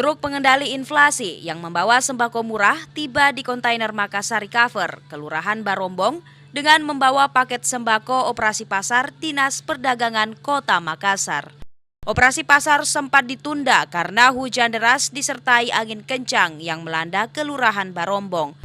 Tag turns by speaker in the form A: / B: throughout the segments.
A: Truk pengendali inflasi yang membawa sembako murah tiba di kontainer Makassar Recover, Kelurahan Barombong, dengan membawa paket sembako operasi pasar Dinas Perdagangan Kota Makassar. Operasi pasar sempat ditunda karena hujan deras disertai angin kencang yang melanda Kelurahan Barombong.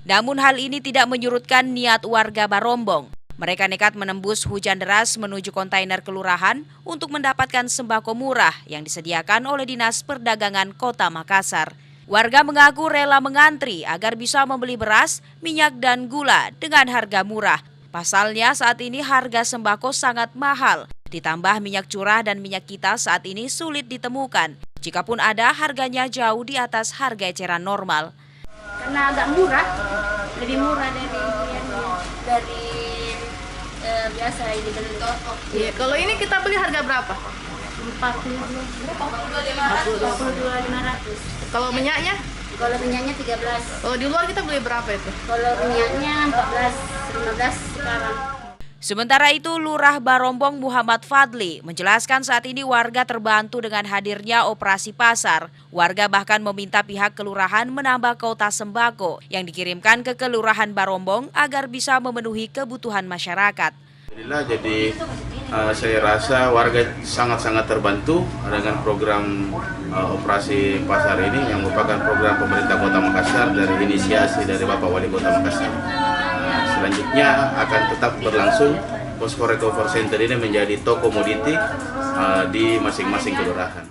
A: Namun hal ini tidak menyurutkan niat warga Barombong. Mereka nekat menembus hujan deras menuju kontainer kelurahan untuk mendapatkan sembako murah yang disediakan oleh Dinas Perdagangan Kota Makassar. Warga mengaku rela mengantri agar bisa membeli beras, minyak, dan gula dengan harga murah. Pasalnya saat ini harga sembako sangat mahal, ditambah minyak curah dan minyak kita saat ini sulit ditemukan. Jikapun ada, harganya jauh di atas harga eceran normal.
B: Karena agak murah, lebih murah dari biasa ini dari toko.
C: Iya, kalau ini kita beli harga berapa?
B: 42.500.
C: Kalau minyaknya?
B: Kalau minyaknya 13.
C: Kalau di luar kita beli berapa itu?
B: Kalau minyaknya 14, 15 sekarang.
A: Sementara itu, Lurah Barombong Muhammad Fadli menjelaskan saat ini warga terbantu dengan hadirnya operasi pasar. Warga bahkan meminta pihak kelurahan menambah kuota sembako yang dikirimkan ke Kelurahan Barombong agar bisa memenuhi kebutuhan masyarakat.
D: Jadi saya rasa warga sangat-sangat terbantu dengan program operasi pasar ini yang merupakan program pemerintah Kota Makassar dari inisiasi dari Bapak Wali Kota Makassar. Selanjutnya akan tetap berlangsung Posko Recover Center ini menjadi toko komoditi di masing-masing kelurahan.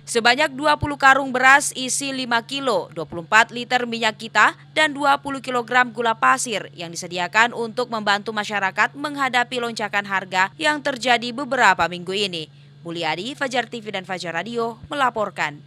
A: Sebanyak 20 karung beras isi 5 kilo, 24 liter minyak kita, dan 20 kg gula pasir yang disediakan untuk membantu masyarakat menghadapi lonjakan harga yang terjadi beberapa minggu ini. Mulyadi, Fajar TV dan Fajar Radio melaporkan.